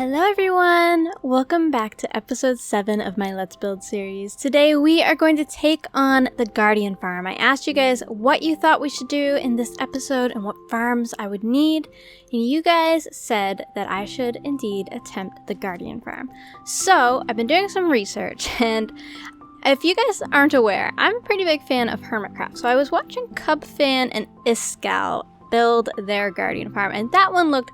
Hello everyone! Welcome back to episode 7 of my Let's Build series. Today we are going to take on the Guardian Farm. I asked you guys what you thought we should do in this episode and what farms I would need, and you guys said that I should indeed attempt the Guardian Farm. So I've been doing some research, and if you guys aren't aware, I'm a pretty big fan of Hermitcraft. So I was watching Cubfan and Iskal build their Guardian Farm, and that one looked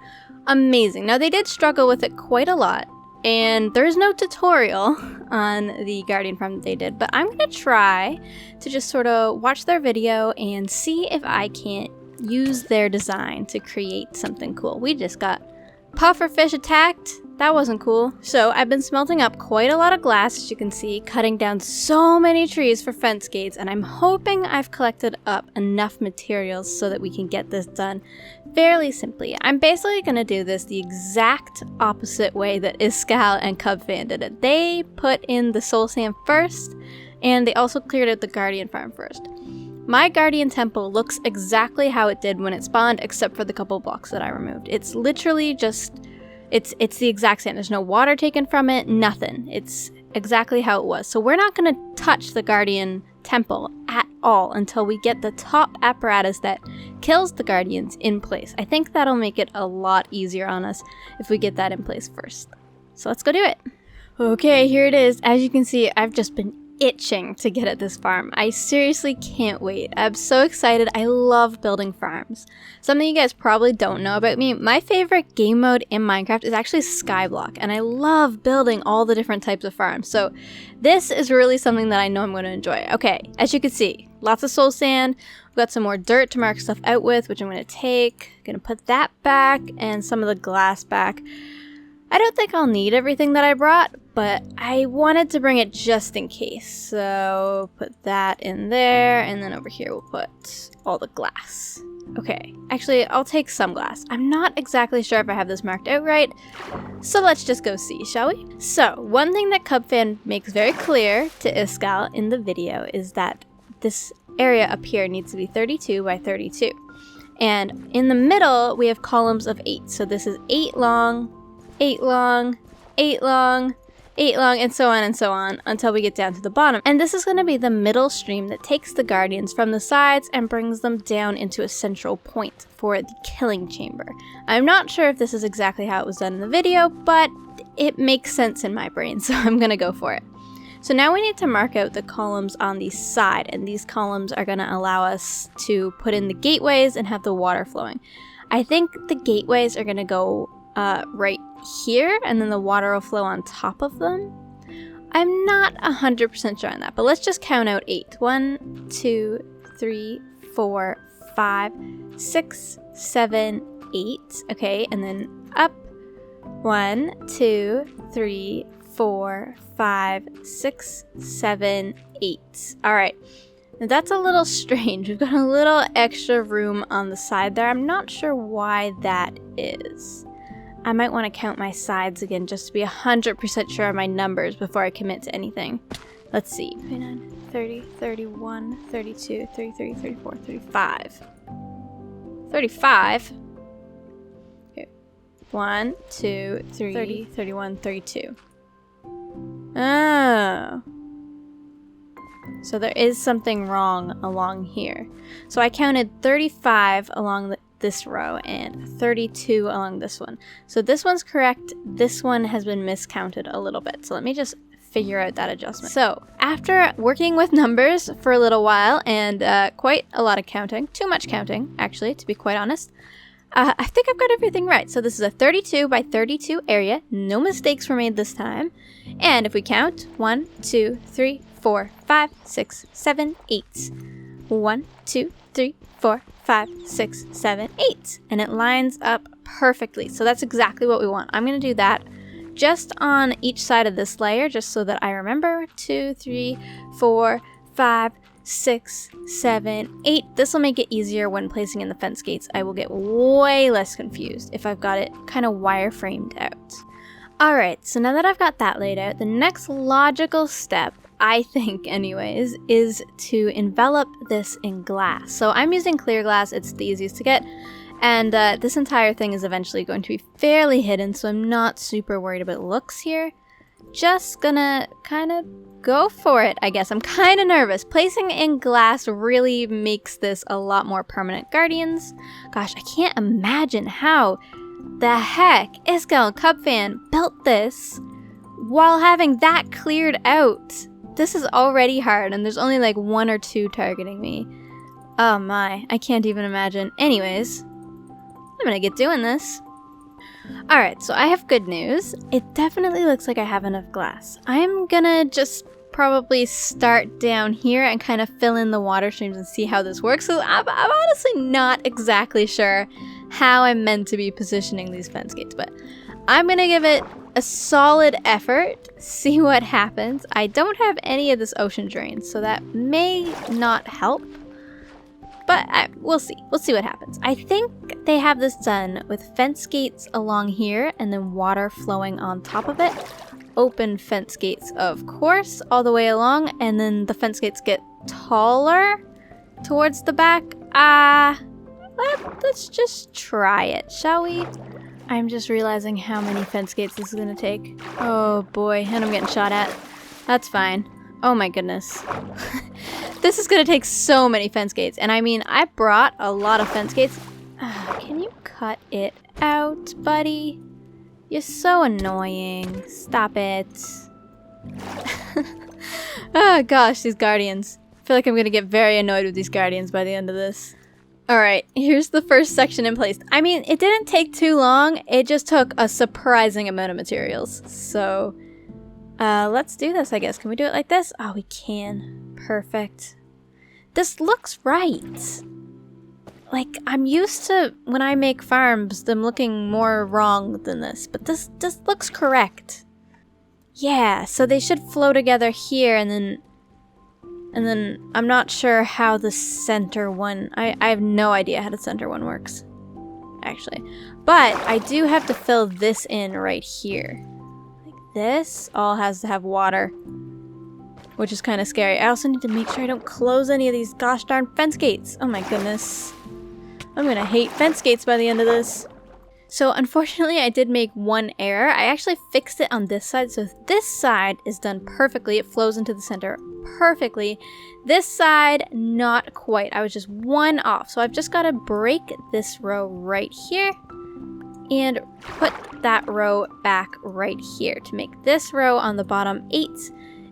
amazing. Now they did struggle with it quite a lot, and there's no tutorial on the Guardian Farm that they did, but I'm gonna try to just sort of watch their video and see if I can't use their design to create something cool. We just got pufferfish attacked. That wasn't cool. So I've been smelting up quite a lot of glass, as you can see, cutting down so many trees for fence gates, and I'm hoping I've collected up enough materials so that we can get this done fairly simply. I'm basically going to do this the exact opposite way that Iskal and Cubfan did it. They put in the soul sand first, and they also cleared out the Guardian Farm first. My Guardian Temple looks exactly how it did when it spawned, except for the couple blocks that I removed. It's literally just... It's the exact same. There's no water taken from it, nothing. It's exactly how it was. So we're not going to touch the Guardian Temple at all until we get the top apparatus that kills the Guardians in place. I think that'll make it a lot easier on us if we get that in place first. So let's go do it. Okay, here it is. As you can see, I've just been itching to get at this farm. I seriously can't wait. I'm so excited. I love building farms. Something you guys probably don't know about me, my favorite game mode in Minecraft is actually Skyblock, and I love building all the different types of farms. So this is really something that I know I'm going to enjoy. Okay, as you can see, lots of soul sand. We've got some more dirt to mark stuff out with, which I'm going to take. I'm going to put that back and some of the glass back. I don't think I'll need everything that I brought, but I wanted to bring it just in case. So put that in there, and then over here we'll put all the glass. Okay, actually I'll take some glass. I'm not exactly sure if I have this marked out right, so let's just go see, shall we? So one thing that Cubfan makes very clear to Iskal in the video is that this area up here needs to be 32 by 32. And in the middle we have columns of 8. So this is 8 long, 8 long, 8 long, 8 long, and so on until we get down to the bottom. And this is going to be the middle stream that takes the Guardians from the sides and brings them down into a central point for the killing chamber. I'm not sure if this is exactly how it was done in the video, but it makes sense in my brain, so I'm going to go for it. So now we need to mark out the columns on the side, and these columns are going to allow us to put in the gateways and have the water flowing. I think the gateways are going to go right here, and then the water will flow on top of them. I'm not 100% sure on that, but let's just count out 8. 1, 2, 3, 4, 5, 6, 7, 8. Okay, and then up. 1, 2, 3, 4, 5, 6, 7, 8. All right. Now that's a little strange. We've got a little extra room on the side there. I'm not sure why that is. I might want to count my sides again just to be 100% sure of my numbers before I commit to anything. Let's see. 29, 30, 31, 32, 33, 34, 35. 35? Okay. 1, 2, 3, 30, 31, 32. Oh. So there is something wrong along here. So I counted 35 along this row and 32 along this one. So this one's correct. This one has been miscounted a little bit. So let me just figure out that adjustment. So after working with numbers for a little while and quite a lot of counting, too much counting actually, to be quite honest, I think I've got everything right. So this is a 32 by 32 area. No mistakes were made this time. And if we count 1, 2, 3, 4, 5, 6, 7, 8. 1, 2, 3, 4, 5, 6, 7, 8. And it lines up perfectly. So that's exactly what we want. I'm going to do that just on each side of this layer, just so that I remember. 2, 3, 4, 5, 6, 7, 8. This will make it easier when placing in the fence gates. I will get way less confused if I've got it kind of wireframed out. Alright, so now that I've got that laid out, the next logical step, I think anyways, is to envelop this in glass. So I'm using clear glass, it's the easiest to get, And this entire thing is eventually going to be fairly hidden, so I'm not super worried about looks here. Just gonna kind of go for it, I guess. I'm kind of nervous. Placing in glass really makes this a lot more permanent guardians. Gosh, I can't imagine how the heck Iskel and Cubfan built this while having that cleared out. This is already hard, and there's only like 1 or 2 targeting me. Oh my, I can't even imagine. Anyways, I'm gonna get doing this. Alright, so I have good news. It definitely looks like I have enough glass. I'm gonna just probably start down here and kind of fill in the water streams and see how this works. So I'm honestly not exactly sure how I'm meant to be positioning these fence gates, but I'm gonna give it a solid effort, see what happens. I don't have any of this ocean drain, so that may not help. But we'll see. We'll see what happens. I think they have this done with fence gates along here and then water flowing on top of it. Open fence gates, of course, all the way along. And then the fence gates get taller towards the back. Let's just try it, shall we? I'm just realizing how many fence gates this is going to take. Oh boy, and I'm getting shot at. That's fine. Oh my goodness. This is gonna take so many fence gates. And I mean, I brought a lot of fence gates. Can you cut it out, buddy? You're so annoying. Stop it. Oh gosh, these guardians. I feel like I'm gonna get very annoyed with these guardians by the end of this. Alright, here's the first section in place. I mean, it didn't take too long. It just took a surprising amount of materials. So let's do this, I guess. Can we do it like this? Oh, we can. Perfect. This looks right. Like, I'm used to, when I make farms, them looking more wrong than this. But this looks correct. Yeah, so they should flow together here, and then I'm not sure how the center one... I have no idea how the center one works, actually. But I do have to fill this in right here. This all has to have water, which is kind of scary. I also need to make sure I don't close any of these gosh darn fence gates. Oh my goodness. I'm gonna hate fence gates by the end of this. So unfortunately, I did make one error. I actually fixed it on this side. So this side is done perfectly. It flows into the center perfectly. This side, not quite. I was just 1 off. So I've just got to break this row right here and put that row back right here to make this row on the bottom 8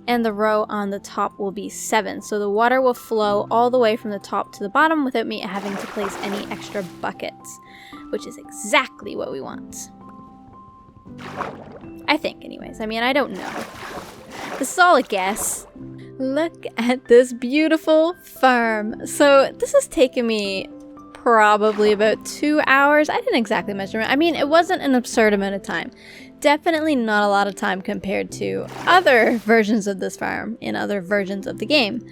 and the row on the top will be 7. So the water will flow all the way from the top to the bottom without me having to place any extra buckets, which is exactly what we want. I think anyways. I mean, I don't know. This is all a guess. Look at this beautiful farm. So this has taken me probably about 2 hours. I didn't exactly measure it. I mean, it wasn't an absurd amount of time. Definitely not a lot of time compared to other versions of this farm in other versions of the game.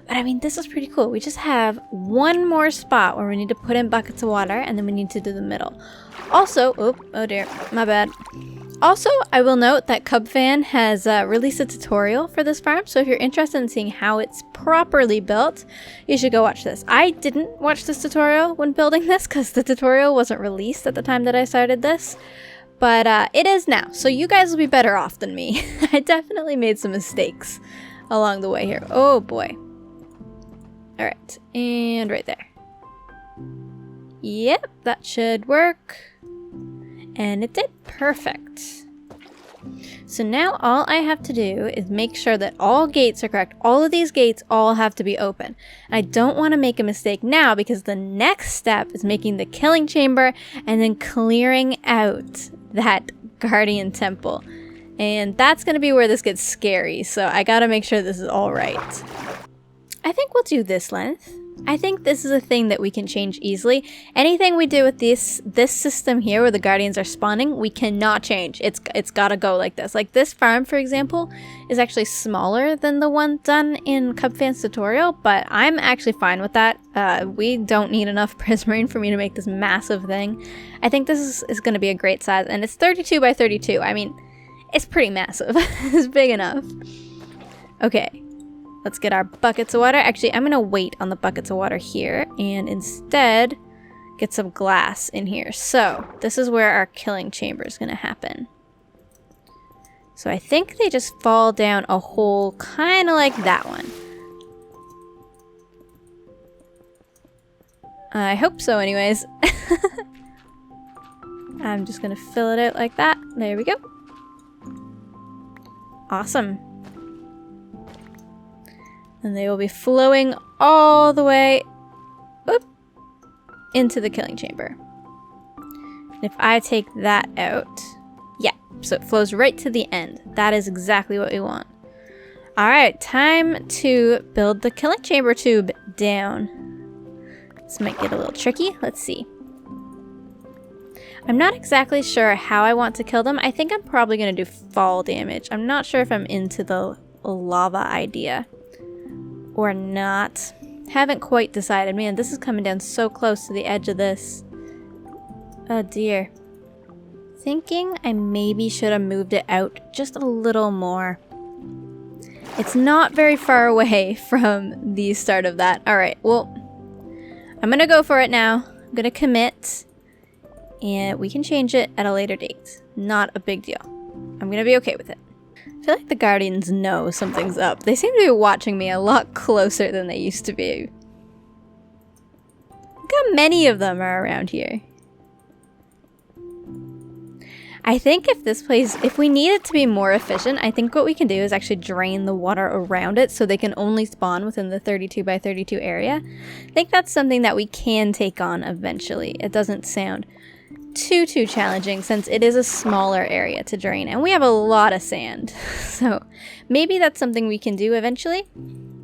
But I mean, this is pretty cool. We just have one more spot where we need to put in buckets of water, and then we need to do the middle. Also, oh dear, my bad. Also, I will note that Cubfan has released a tutorial for this farm, so if you're interested in seeing how it's properly built, you should go watch this. I didn't watch this tutorial when building this because the tutorial wasn't released at the time that I started this, but it is now, so you guys will be better off than me. I definitely made some mistakes along the way here. Oh boy. Alright, and right there. Yep, that should work. And it did. Perfect. So now all I have to do is make sure that all gates are correct. All of these gates all have to be open. I don't want to make a mistake now because the next step is making the killing chamber and then clearing out that guardian temple. And that's going to be where this gets scary. So I got to make sure this is all right. I think we'll do this length. I think this is a thing that we can change easily. Anything we do with this system here where the guardians are spawning, we cannot change. It's gotta go like this. Like this farm, for example, is actually smaller than the one done in Cubfan's tutorial, but I'm actually fine with that. We don't need enough prismarine for me to make this massive thing. I think this is gonna be a great size, and it's 32 by 32. I mean, it's pretty massive. It's big enough. Okay. Let's get our buckets of water. Actually, I'm going to wait on the buckets of water here and instead get some glass in here. So this is where our killing chamber is going to happen. So I think they just fall down a hole kind of like that one. I hope so anyways. I'm just going to fill it out like that. There we go. Awesome. And they will be flowing all the way up into the killing chamber. And if I take that out, yeah, so it flows right to the end. That is exactly what we want. All right, time to build the killing chamber tube down. This might get a little tricky. Let's see. I'm not exactly sure how I want to kill them. I think I'm probably going to do fall damage. I'm not sure if I'm into the lava idea or not. Haven't quite decided. Man, this is coming down so close to the edge of this. Oh dear. Thinking I maybe should have moved it out just a little more. It's not very far away from the start of that. Alright, well, I'm going to go for it now. I'm going to commit. And we can change it at a later date. Not a big deal. I'm going to be okay with it. I feel like the Guardians know something's up. They seem to be watching me a lot closer than they used to be. Look how many of them are around here. I think if we need it to be more efficient, I think what we can do is actually drain the water around it so they can only spawn within the 32 by 32 area. I think that's something that we can take on eventually. It doesn't sound too challenging since it is a smaller area to drain and we have a lot of sand. So maybe that's something we can do eventually.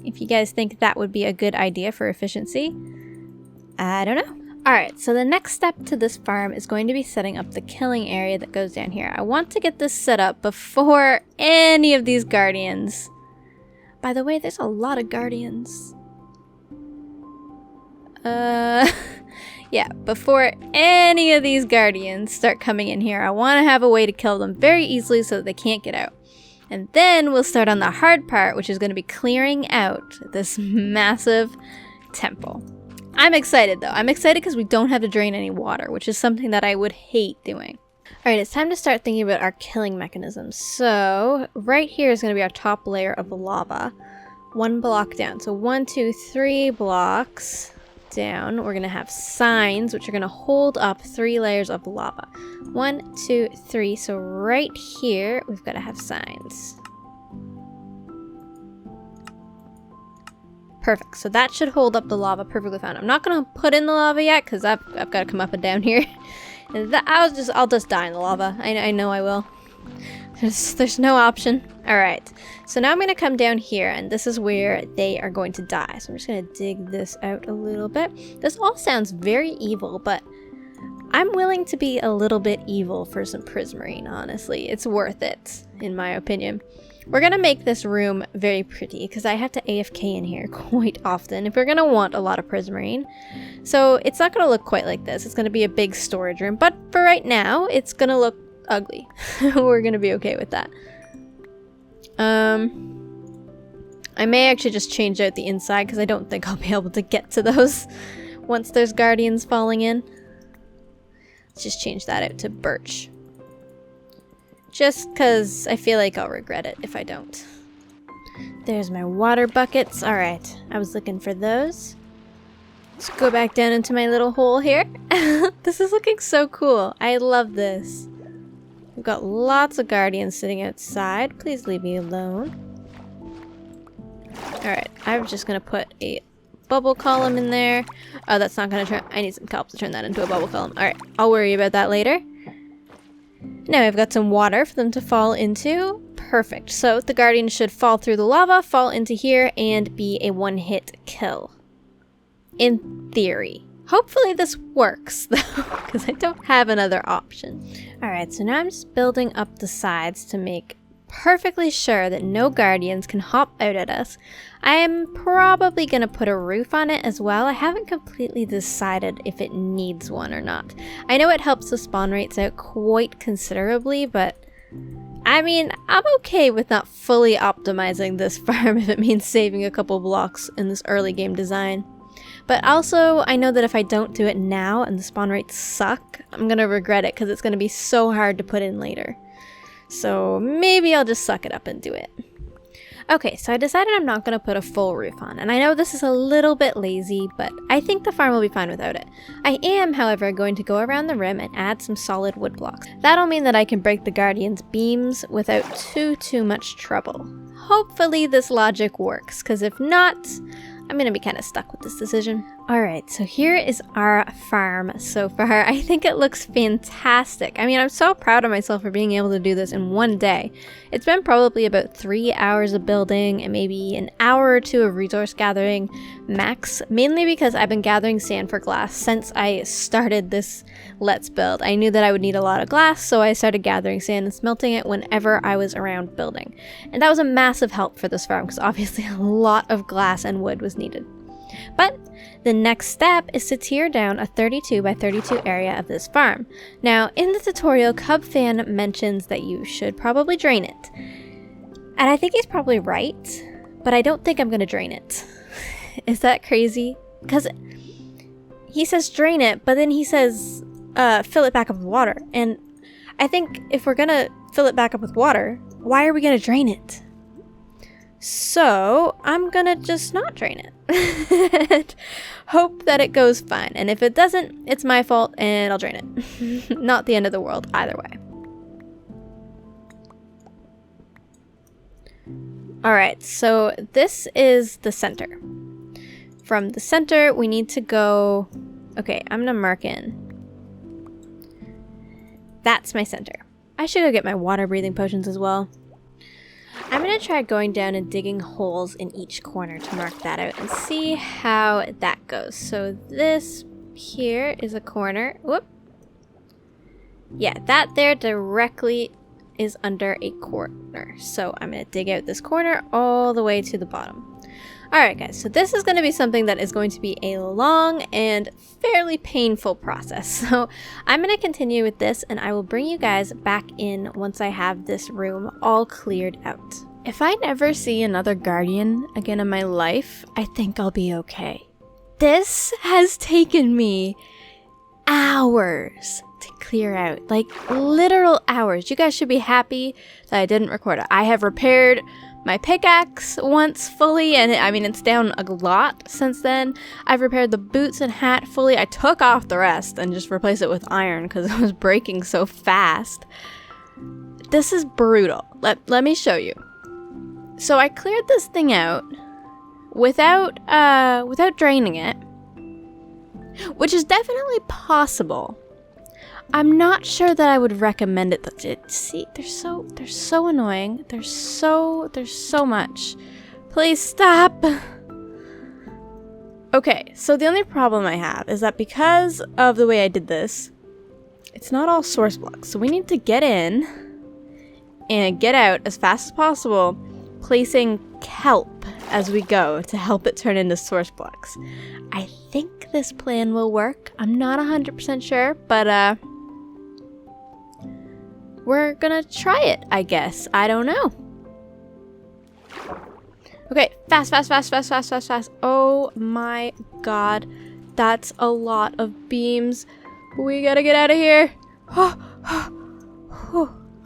If you guys think that would be a good idea for efficiency, I don't know. Alright, so the next step to this farm is going to be setting up the killing area that goes down here. I want to get this set up before any of these guardians. By the way, there's a lot of guardians. Yeah, before any of these guardians start coming in here, I want to have a way to kill them very easily so that they can't get out. And then we'll start on the hard part, which is going to be clearing out this massive temple. I'm excited though. I'm excited because we don't have to drain any water, which is something that I would hate doing. Alright, it's time to start thinking about our killing mechanisms. So right here is going to be our top layer of lava. 1 block down. So 1, 2, 3 blocks down. We're going to have signs, which are going to hold up 3 layers of lava. 1, 2, 3. So right here, we've got to have signs. Perfect. So that should hold up the lava perfectly fine. I'm not going to put in the lava yet because I've got to come up and down here. And I'll just die in the lava. I know I will. There's no option. Alright. So now I'm going to come down here and this is where they are going to die. So I'm just going to dig this out a little bit. This all sounds very evil, but I'm willing to be a little bit evil for some prismarine, honestly. It's worth it, in my opinion. We're going to make this room very pretty because I have to AFK in here quite often if we're going to want a lot of prismarine. So it's not going to look quite like this. It's going to be a big storage room. But for right now, it's going to look ugly. We're going to be okay with that. I may actually just change out the inside because I don't think I'll be able to get to those once there's guardians falling in. Let's just change that out to birch. Just because I feel like I'll regret it if I don't. There's my water buckets. Alright, I was looking for those. Let's go back down into my little hole here. This is looking so cool. I love this. We've got lots of guardians sitting outside. Please leave me alone. Alright, I'm just going to put a bubble column in there. Oh, that's not going to turn... I need some kelp to turn that into a bubble column. Alright, I'll worry about that later. Now I've got some water for them to fall into. Perfect. So the guardian should fall through the lava, fall into here, and be a one-hit kill. In theory. Hopefully this works, though, because I don't have another option. Alright, so now I'm just building up the sides to make perfectly sure that no guardians can hop out at us. I am probably going to put a roof on it as well. I haven't completely decided if it needs one or not. I know it helps the spawn rates out quite considerably, but I mean, I'm okay with not fully optimizing this farm if it means saving a couple blocks in this early game design. But also, I know that if I don't do it now and the spawn rates suck, I'm gonna regret it because it's gonna be so hard to put in later. So maybe I'll just suck it up and do it. Okay, so I decided I'm not going to put a full roof on, and I know this is a little bit lazy, but I think the farm will be fine without it. I am, however, going to go around the rim and add some solid wood blocks. That'll mean that I can break the Guardian's beams without too much trouble. Hopefully this logic works, because if not, I'm going to be kind of stuck with this decision. Alright, so here is our farm so far. I think it looks fantastic. I mean, I'm so proud of myself for being able to do this in one day. It's been probably about 3 hours of building and maybe an hour or two of resource gathering max, mainly because I've been gathering sand for glass since I started this Let's Build. I knew that I would need a lot of glass, so I started gathering sand and smelting it whenever I was around building. And that was a massive help for this farm because obviously a lot of glass and wood was needed. But the next step is to tear down a 32 by 32 area of this farm. Now, in the tutorial, CubFan mentions that you should probably drain it. And I think he's probably right, but I don't think I'm going to drain it. Is that crazy? Because he says drain it, but then he says fill it back up with water. And I think if we're going to fill it back up with water, why are we going to drain it? So I'm gonna just not drain it. Hope that it goes fine. And if it doesn't, it's my fault and I'll drain it. Not the end of the world either way. Alright, so this is the center. From the center, we need to go... Okay, I'm gonna mark in. That's my center. I should go get my water breathing potions as well. I'm going to try going down and digging holes in each corner to mark that out and see how that goes. So this here is a corner. Whoop. Yeah, that there directly is under a corner. So I'm going to dig out this corner all the way to the bottom. Alright guys, so this is going to be something that is going to be a long and fairly painful process. So I'm going to continue with this and I will bring you guys back in once I have this room all cleared out. If I never see another Guardian again in my life, I think I'll be okay. This has taken me hours to clear out, like literal hours. You guys should be happy that I didn't record it. I have repaired my pickaxe once fully, and I mean, it's down a lot since then. I've repaired the boots and hat fully. I took off the rest and just replaced it with iron because it was breaking so fast. This is brutal. Let me show you. So I cleared this thing out without draining it, which is definitely possible. I'm not sure that I would recommend it. See, they're so annoying. There's so much. Please stop. Okay, so the only problem I have is that because of the way I did this, it's not all source blocks. So we need to get in and get out as fast as possible, placing kelp as we go to help it turn into source blocks. I think this plan will work. I'm not 100% sure, but we're gonna try it, I guess. I don't know. Okay, fast. Oh my god. That's a lot of beams. We gotta get out of here. Oh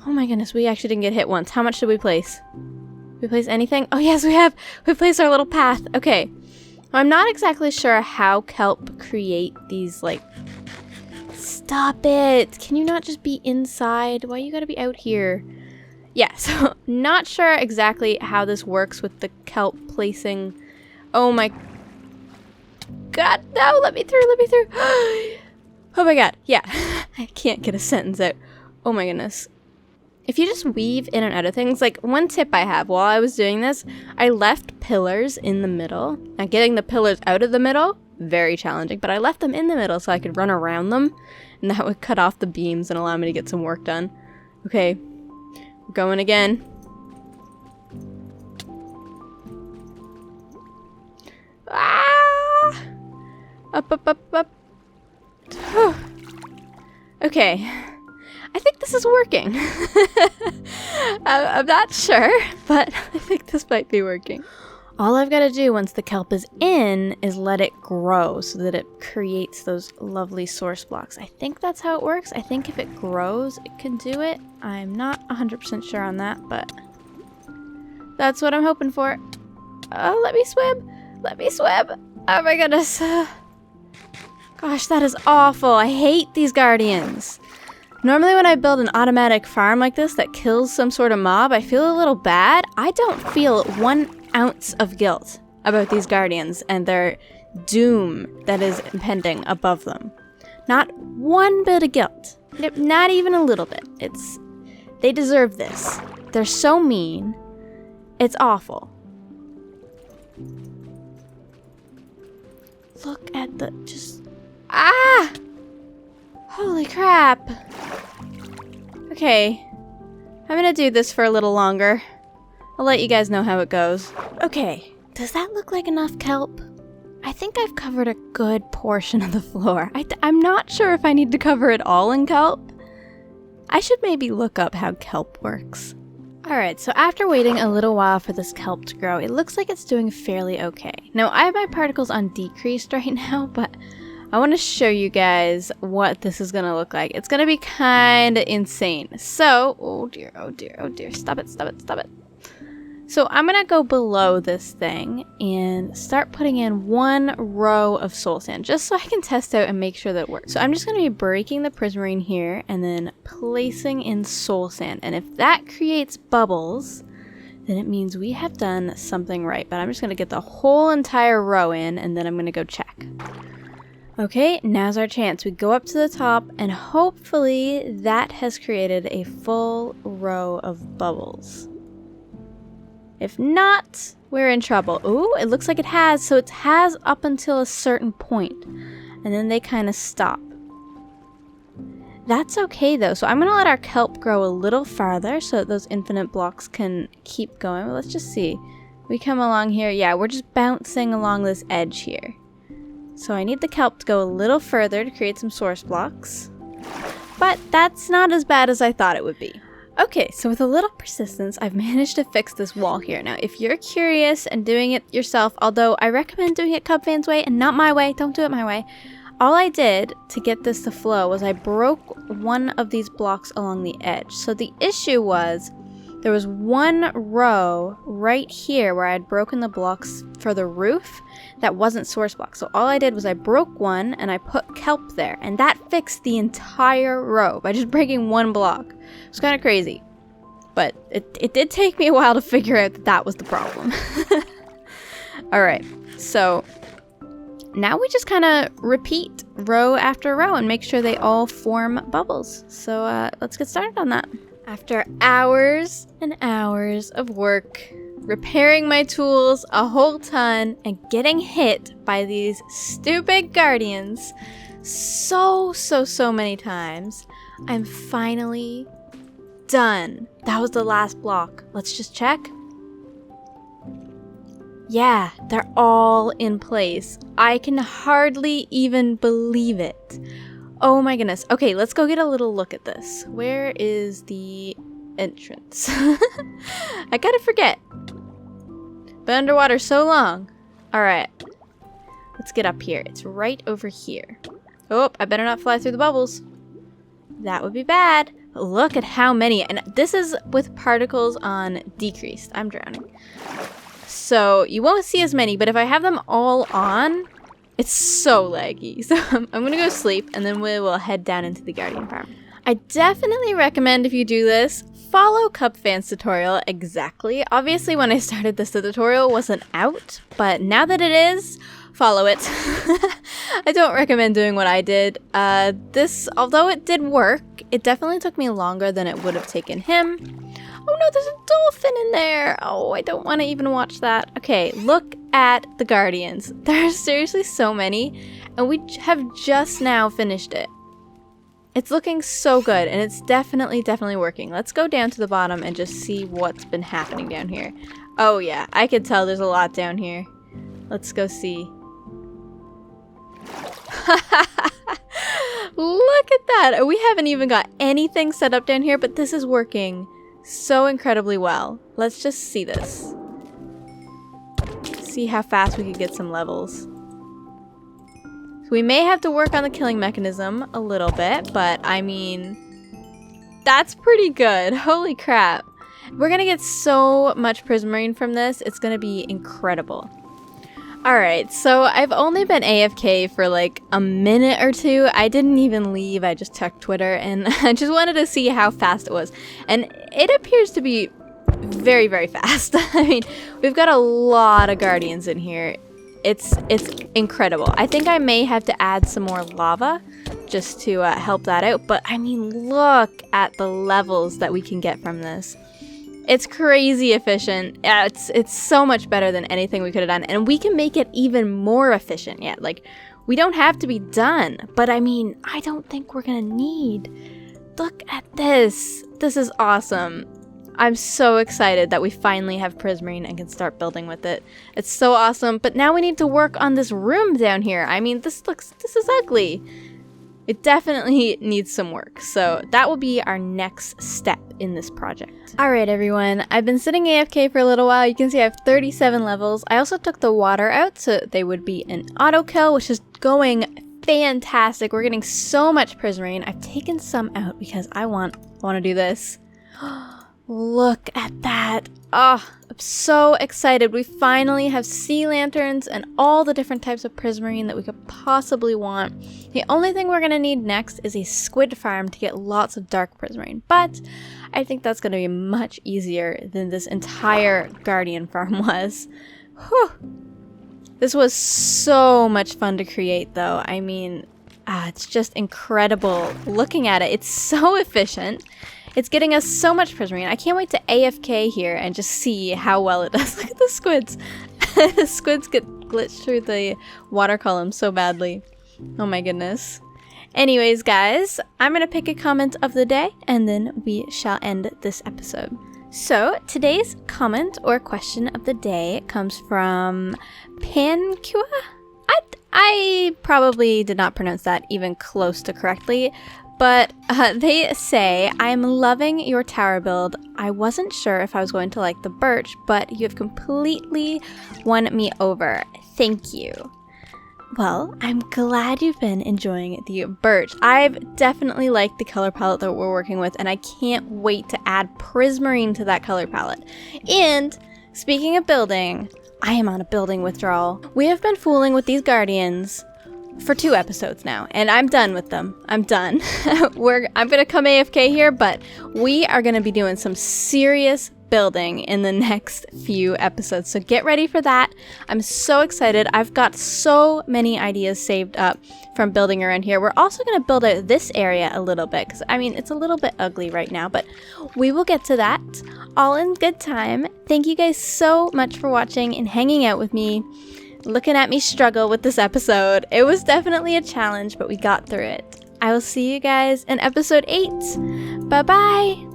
my goodness, we actually didn't get hit once. How much did we place? Did we place anything? Oh yes, we have. We placed our little path. Okay. I'm not exactly sure how kelp create these, like... Stop it! Can you not just be inside? Why you gotta be out here? Yeah, so not sure exactly how this works with the kelp placing. Oh my god, no! Let me through, let me through! Oh my god, yeah. I can't get a sentence out. Oh my goodness. If you just weave in and out of things, like one tip I have while I was doing this, I left pillars in the middle. Now getting the pillars out of the middle, very challenging, but I left them in the middle so I could run around them. And that would cut off the beams and allow me to get some work done. Okay, we're going again. Ah! Up. Okay, I think this is working. I'm not sure, but I think this might be working. All I've got to do once the kelp is in is let it grow so that it creates those lovely source blocks. I think that's how it works. I think if it grows, it can do it. I'm not 100% sure on that, but that's what I'm hoping for. Oh, let me swim. Let me swim. Oh my goodness. Gosh, that is awful. I hate these guardians. Normally when I build an automatic farm like this that kills some sort of mob, I feel a little bad. I don't feel 1 ounce of guilt about these guardians and their doom that is impending above them. Not one bit of guilt. Not even a little bit. They deserve this. They're so mean. It's awful. Look at the ah! Holy crap. Okay. I'm gonna do this for a little longer. I'll let you guys know how it goes. Okay. Does that look like enough kelp? I think I've covered a good portion of the floor. I'm not sure if I need to cover it all in kelp. I should maybe look up how kelp works. Alright, so after waiting a little while for this kelp to grow, it looks like it's doing fairly okay. Now, I have my particles on decreased right now, but I want to show you guys what this is going to look like. It's going to be kind of insane. So, oh dear, oh dear, oh dear, stop it, stop it, stop it. So I'm going to go below this thing and start putting in 1 row of soul sand just so I can test out and make sure that it works. So I'm just going to be breaking the prismarine here and then placing in soul sand. And if that creates bubbles, then it means we have done something right. But I'm just going to get the whole entire row in and then I'm going to go check. Okay, now's our chance. We go up to the top and hopefully that has created a full row of bubbles. If not, we're in trouble. Ooh, it looks like it has. So it has up until a certain point. And then they kind of stop. That's okay though. So I'm going to let our kelp grow a little farther so that those infinite blocks can keep going. Well, let's just see. We come along here. Yeah, we're just bouncing along this edge here. So I need the kelp to go a little further to create some source blocks. But that's not as bad as I thought it would be. Okay, so with a little persistence, I've managed to fix this wall here. Now, if you're curious and doing it yourself, although I recommend doing it Cubfan's way and not my way, don't do it my way. All I did to get this to flow was I broke one of these blocks along the edge. So the issue was there was 1 row right here where I had broken the blocks for the roof that wasn't source blocks. So all I did was I broke one and I put kelp there, and that fixed the entire row by just breaking 1 block. It was kind of crazy, but it did take me a while to figure out that that was the problem. Alright, so now we just kind of repeat row after row and make sure they all form bubbles. So let's get started on that. After hours and hours of work, repairing my tools a whole ton, and getting hit by these stupid guardians so many times, I'm finally done. That was the last block. Let's just check. Yeah, they're all in place. I can hardly even believe it. Oh my goodness. Okay, let's go get a little look at this. Where is the entrance? I gotta forget. Been underwater so long. Alright. Let's get up here. It's right over here. Oh, I better not fly through the bubbles. That would be bad. But look at how many. And this is with particles on decreased. I'm drowning. So you won't see as many, but if I have them all on, it's so laggy. So I'm gonna go sleep and then we will head down into the Guardian Farm. I definitely recommend if you do this, follow Cubfan's tutorial exactly. Obviously when I started this, the tutorial wasn't out, but now that it is, follow it. I don't recommend doing what I did. This, although it did work, it definitely took me longer than it would have taken him. Oh no, there's a dolphin in there. Oh, I don't want to even watch that. Okay, look at the Guardians. There are seriously so many, and we have just now finished it. It's looking so good, and it's definitely working. Let's go down to the bottom and just see what's been happening down here. Oh yeah, I can tell there's a lot down here. Let's go see. Look at that! We haven't even got anything set up down here, but this is working so incredibly well. Let's just see this. see how fast we could get some levels. So we may have to work on the killing mechanism a little bit, but I mean, that's pretty good. Holy crap. We're gonna get so much prismarine from this. It's gonna be incredible. Alright, so I've only been AFK for like a minute or two. I didn't even leave, I just checked Twitter and I just wanted to see how fast it was. And it appears to be very, very fast. I mean, we've got a lot of guardians in here. It's incredible. I think I may have to add some more lava just to help that out. But I mean, look at the levels that we can get from this. It's crazy efficient. It's so much better than anything we could have done. And we can make it even more efficient yet. Like, we don't have to be done. But I mean, I don't think we're gonna need. Look at this. This is awesome. I'm so excited that we finally have prismarine and can start building with it. It's so awesome. But now we need to work on this room down here. I mean, this is ugly. It definitely needs some work, so that will be our next step in this project. Alright everyone, I've been sitting AFK for a little while. You can see I have 37 levels. I also took the water out so they would be an auto kill, which is going fantastic. We're getting so much prismarine. I've taken some out because I want to do this. Look at that. Oh, I'm so excited. We finally have sea lanterns and all the different types of prismarine that we could possibly want. The only thing we're going to need next is a squid farm to get lots of dark prismarine. But I think that's going to be much easier than this entire guardian farm was. Whew. This was so much fun to create though. I mean, it's just incredible looking at it. It's so efficient. It's getting us so much prismarine. I can't wait to AFK here and just see how well it does. Look at the squids. The squids get glitched through the water column so badly. Oh my goodness. Anyways, guys, I'm going to pick a comment of the day and then we shall end this episode. So today's comment or question of the day comes from Pankua. I probably did not pronounce that even close to correctly. But they say, I'm loving your tower build. I wasn't sure if I was going to like the birch, but you have completely won me over. Thank you. Well, I'm glad you've been enjoying the birch. I've definitely liked the color palette that we're working with, and I can't wait to add prismarine to that color palette. And speaking of building, I am on a building withdrawal. We have been fooling with these guardians for 2 episodes now, and I'm done with them. I'm done. I'm gonna come AFK here, but we are gonna be doing some serious building in the next few episodes, so get ready for that. I'm so excited. I've got so many ideas saved up from building around here. We're also gonna build out this area a little bit, because I mean, it's a little bit ugly right now, but we will get to that all in good time. Thank you guys so much for watching and hanging out with me, looking at me struggle with this episode. It was definitely a challenge, but we got through it. I will see you guys in episode 8. Bye-bye!